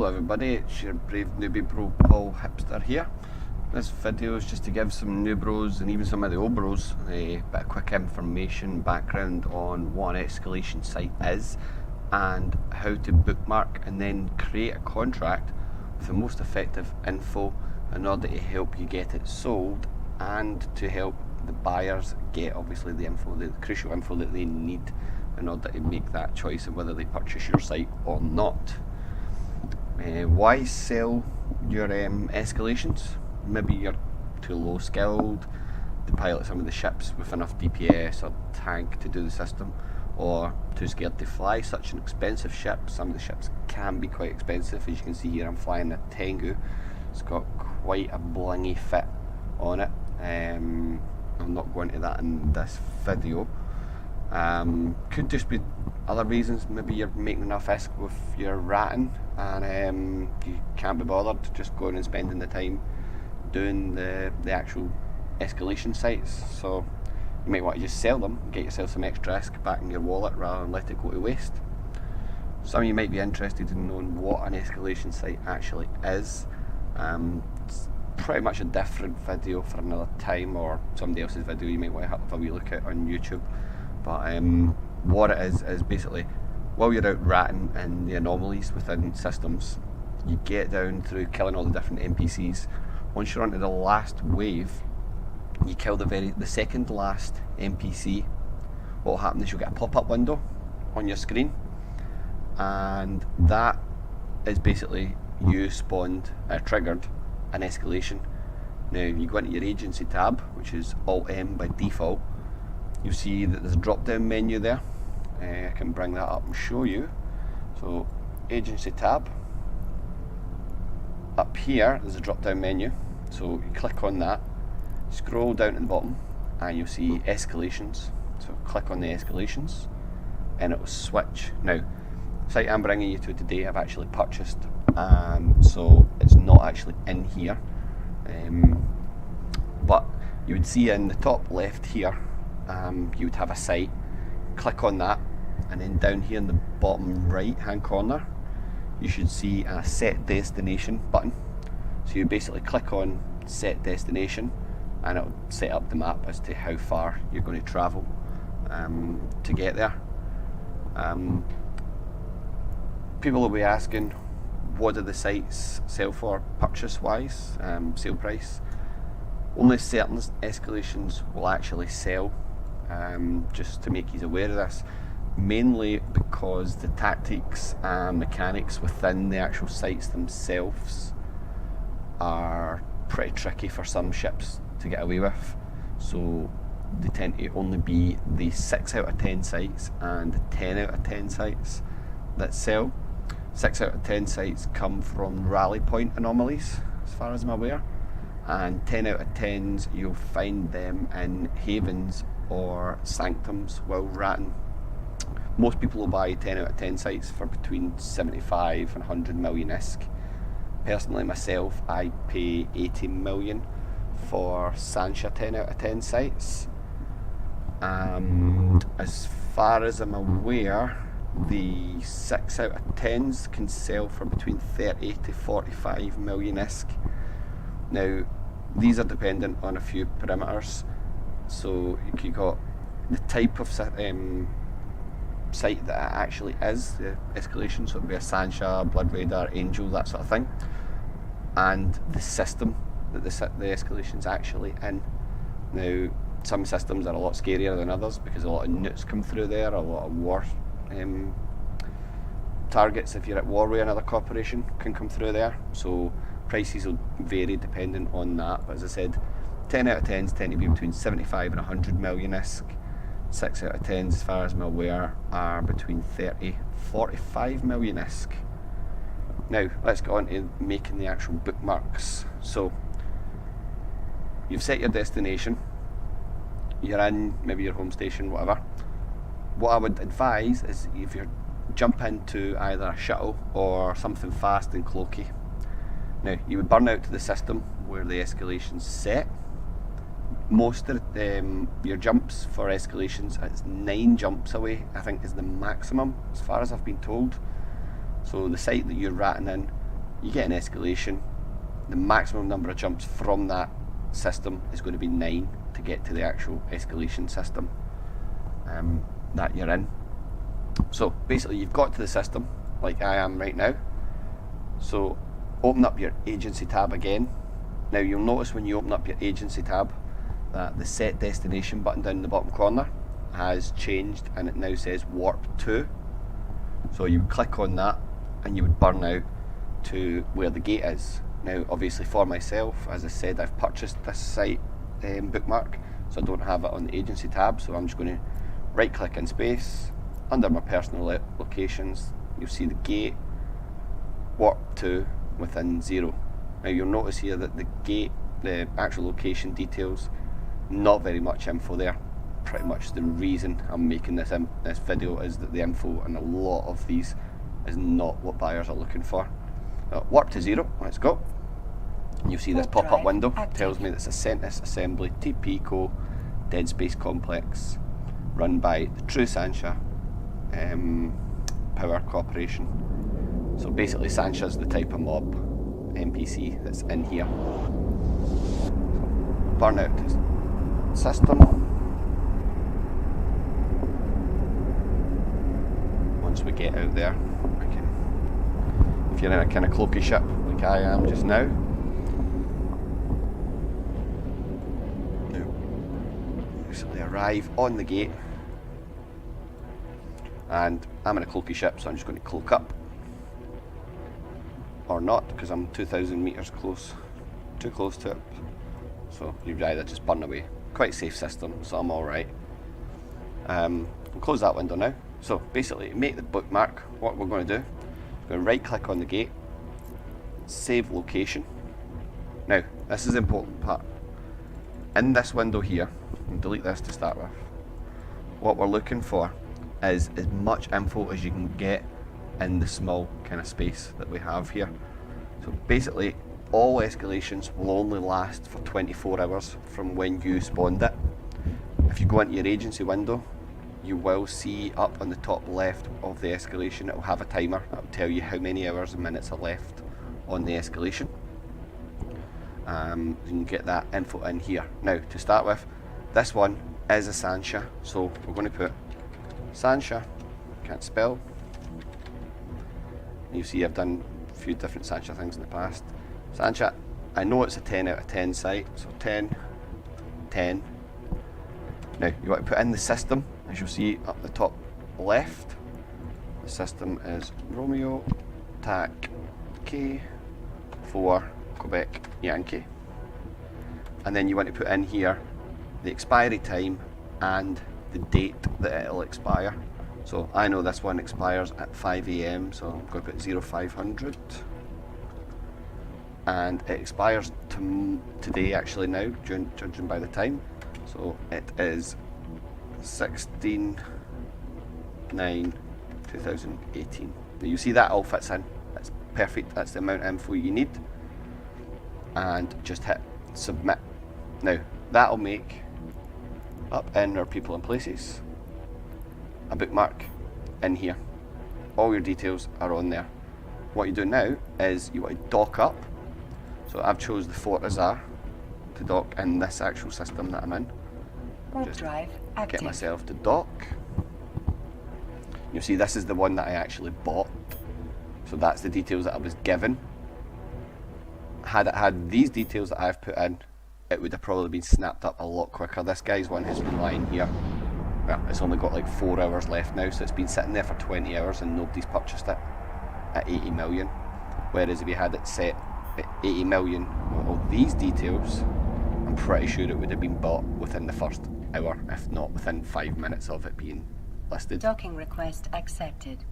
Hello everybody, it's your brave newbie bro Paul Hipster here. This video is just to give some new bros and even some of the old bros a bit of quick information, background on what an escalation site is and how to bookmark and then create a contract with the most effective info in order to help you get it sold and to help the buyers get obviously the info, the crucial info that they need in order to make that choice of whether they purchase your site or not. Why sell your escalations? Maybe you're too low skilled to pilot some of the ships with enough DPS or tank to do the system, or too scared to fly such an expensive ship. Some of the ships can be quite expensive. As you can see here, I'm flying a Tengu. It's got quite a blingy fit on it. I'm not going into that in this video. Could just be other reasons. Maybe you're making enough ISK with your ratting and you can't be bothered just going and spending the time doing the actual escalation sites, so you might want to just sell them and get yourself some extra ISK back in your wallet rather than let it go to waste. Some of you might be interested in knowing what an escalation site actually is. It's pretty much a different video for another time, or somebody else's video you might want to have a wee look at on YouTube. But what it is basically, while you're out ratting in the anomalies within systems, you get down through killing all the different NPCs. Once you're onto the last wave, you kill the second last NPC. What will happen is you'll get a pop-up window on your screen, and that is basically you triggered an escalation. Now you go into your agency tab, which is Alt-M by default. You'll see that there's a drop down menu there. I can bring that up and show you. So agency tab, up here there's a drop down menu, so you click on that, scroll down to the bottom and you'll see escalations. So click on the escalations and it will switch. Now the site I'm bringing you to today I've actually purchased, so it's not actually in here, but you would see in the top left here, you would have a site. Click on that, and then down here in the bottom right hand corner you should see a set destination button. So you basically click on set destination and it'll set up the map as to how far you're going to travel to get there. People will be asking, what do the sites sell for purchase wise, sale price? Only certain escalations will actually sell, just to make you aware of this, mainly because the tactics and mechanics within the actual sites themselves are pretty tricky for some ships to get away with. So they tend to only be the 6 out of 10 sites and the 10 out of 10 sites that sell. 6 out of 10 sites come from rally point anomalies, as far as I'm aware, and 10 out of 10s you'll find them in havens or sanctums while ratting. Most people will buy 10 out of 10 sites for between 75 and 100 million ISK. Personally myself, I pay 80 million for Sancha 10 out of 10 sites. And as far as I'm aware, the 6 out of 10s can sell for between 30 to 45 million ISK. Now, these are dependent on a few parameters. So you got the type of site that it actually is, the escalation, so it'll be a Sancha, Blood Raider, Angel, that sort of thing, and the system that the escalation's actually in. Now, some systems are a lot scarier than others because a lot of newts come through there, a lot of war targets, if you're at war with another corporation, can come through there, so prices will vary depending on that. But as I said, 10 out of 10s tend to be between 75 and 100 million ISK. 6 out of 10s, as far as I'm aware, are between 30 45 million ISK. Now let's get on to making the actual bookmarks. So you've set your destination, you're in maybe your home station, whatever. What I would advise is if you jump into either a shuttle or something fast and cloaky. Now you would burn out to the system where the escalation's set. Most of your jumps for escalations, it's 9 jumps away, I think is the maximum as far as I've been told. So the site that you're ratting in you get an escalation. The maximum number of jumps from that system is going to be 9 to get to the actual escalation system that you're in. So basically you've got to the system like I am right now. So open up your agency tab again. Now you'll notice when you open up your agency tab that the set destination button down in the bottom corner has changed and it now says warp 2. So you would click on that and you would burn out to where the gate is. Now obviously for myself, as I said, I've purchased this site bookmark, so I don't have it on the agency tab, so I'm just going to right click in space, under my personal locations, you'll see the gate, warp 2 within 0. Now you'll notice here that the gate, the actual location details, not very much info there. Pretty much the reason I'm making this video is that the info in a lot of these is not what buyers are looking for. Warp to 0, let's go. You'll see this pop-up window, tells me that it's a Sentis Assembly TP Co Dead Space Complex run by the True Sancha Power Corporation. So basically Sancha's the type of mob NPC that's in here. Burnout system. Once we get out there, if you're in a kind of cloaky ship like I am just now, basically arrive on the gate, and I'm in a cloaky ship, so I'm just going to cloak up, or not, because I'm 2,000 meters too close to it, so you'd either just burn away. Quite a safe system, so I'm alright. We'll close that window now. So basically, to make the bookmark, what we're going to do, we're going to right click on the gate, save location. Now this is the important part. In this window here, and delete this to start with, what we're looking for is as much info as you can get in the small kind of space that we have here. So basically all escalations will only last for 24 hours from when you spawned it. If you go into your agency window, you will see up on the top left of the escalation, it will have a timer that will tell you how many hours and minutes are left on the escalation. You can get that info in here. Now to start with, this one is a Sancha, so we're going to put Sancha, can't spell. You see I've done a few different Sancha things in the past. Sancha, I know it's a 10 out of 10 site, so 10, 10. Now you want to put in the system, as you'll see up the top left. The system is Romeo TAC K 4 Quebec Yankee. And then you want to put in here the expiry time and the date that it'll expire. So I know this one expires at 5 AM, so I'm going to put 0500. And it expires today actually now, judging by the time. So it is 16/9/2018. Now you see that all fits in. That's perfect, that's the amount of info you need. And just hit submit. Now that'll make up in our people and places a bookmark in here. All your details are on there. What you do now is you want to dock up. So I've chose the Fort Azar to dock in this actual system that I'm in. Just drive active. Get myself to dock. You'll see this is the one that I actually bought. So that's the details that I was given. Had it had these details that I've put in, it would have probably been snapped up a lot quicker. This guy's one has been lying here. Well, it's only got like 4 hours left now, so it's been sitting there for 20 hours and nobody's purchased it at 80 million. Whereas if you had it set at 80 million with all these details, I'm pretty sure it would have been bought within the first hour, if not within 5 minutes of it being listed. Docking request accepted.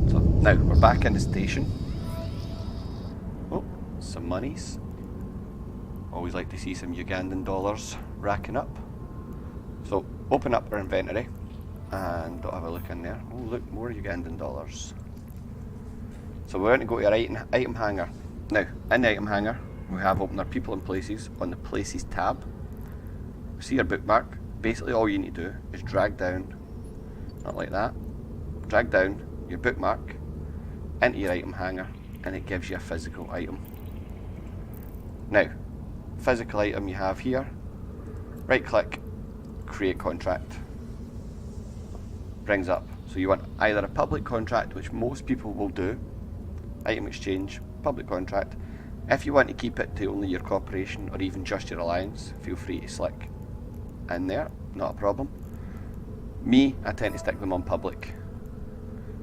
So now we're back in the station. Oh, some monies. Always like to see some Ugandan dollars racking up. So open up our inventory and don't have a look in there. Oh look, more Ugandan dollars. So we're going to go to our item hanger. Now in the item hanger we have opened our people and places. On the places tab, see our bookmark. Basically all you need to do is drag down, not like that, drag down your bookmark into your item hanger, and it gives you a physical item. Now, physical item you have here, right click, create contract, brings up. So you want either a public contract, which most people will do, item exchange, public contract. If you want to keep it to only your corporation or even just your alliance, feel free to click in there, not a problem. Me, I tend to stick them on public.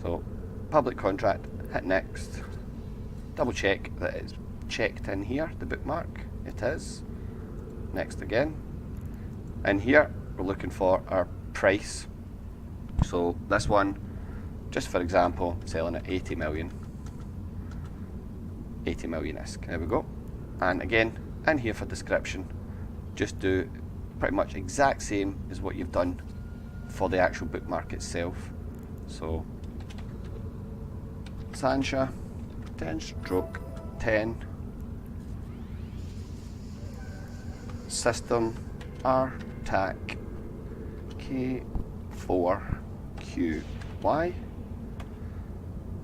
So public contract, hit next, double check that it's checked in here, the bookmark, it is. Next again. In here, we're looking for our price. So this one, just for example, selling at 80 million. 80 million ISK, there we go. And again, in here for description, just do pretty much exact same as what you've done for the actual bookmark itself. So, Sancha, 10/10, system, RTAC, K4QY,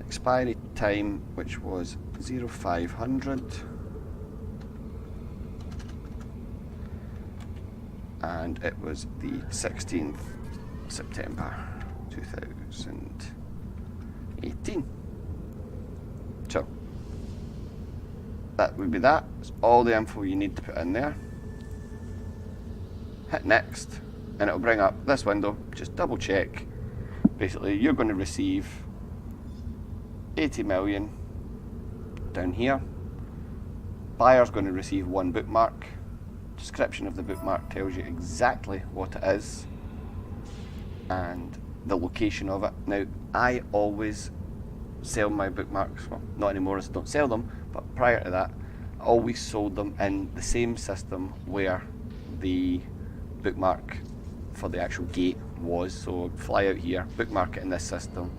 expiry time, which was 0500, and it was the 16th September 2018. So that would be that. It's all the info you need to put in there. Hit next and it'll bring up this window. Just double check. Basically you're going to receive 80 million down here. Buyer's going to receive one bookmark. Description of the bookmark tells you exactly what it is and the location of it. Now, I always sell my bookmarks, well, not anymore as I don't sell them, but prior to that, I always sold them in the same system where the bookmark for the actual gate was. So fly out here, bookmark it in this system,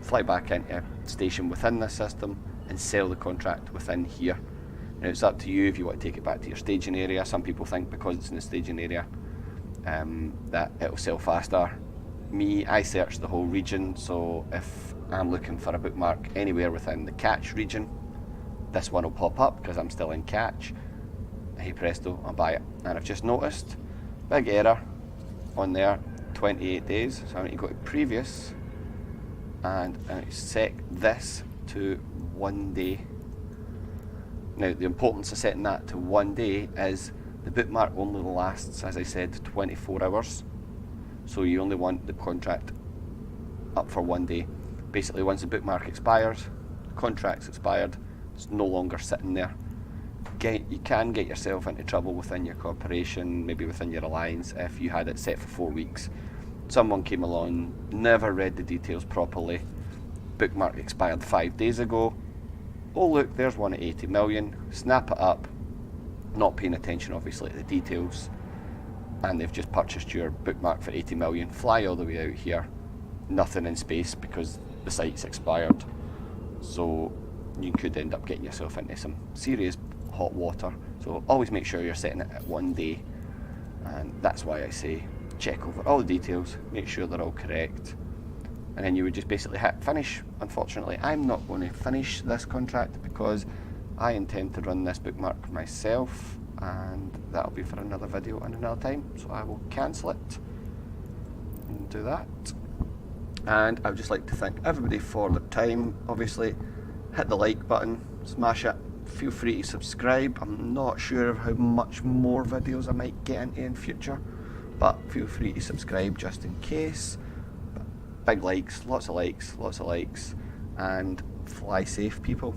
fly back into a station within this system and sell the contract within here. Now it's up to you if you want to take it back to your staging area. Some people think because it's in the staging area that it'll sell faster. Me, I search the whole region, so if I'm looking for a bookmark anywhere within the catch region, this one will pop up because I'm still in catch. Hey presto, I'll buy it. And I've just noticed, big error on there, 28 days. So I need to go to previous and I need to set this to 1 day. Now the importance of setting that to 1 day is the bookmark only lasts, as I said, 24 hours. So you only want the contract up for 1 day. Basically once the bookmark expires, the contract's expired, it's no longer sitting there. You can get yourself into trouble within your corporation, maybe within your alliance, if you had it set for 4 weeks. Someone came along, never read the details properly, bookmark expired 5 days ago. Oh look, there's one at 80 million, snap it up, not paying attention obviously to the details, and they've just purchased your bookmark for 80 million, fly all the way out here, nothing in space because the site's expired. So you could end up getting yourself into some serious hot water. So always make sure you're setting it at 1 day, and that's why I say check over all the details, make sure they're all correct, and then you would just basically hit finish. Unfortunately, I'm not going to finish this contract because I intend to run this bookmark myself, and that'll be for another video and another time, so I will cancel it and do that. And I would just like to thank everybody for their time. Obviously, hit the like button, smash it, feel free to subscribe. I'm not sure of how much more videos I might get into in future, but feel free to subscribe just in case. Big likes, lots of likes, and fly safe people.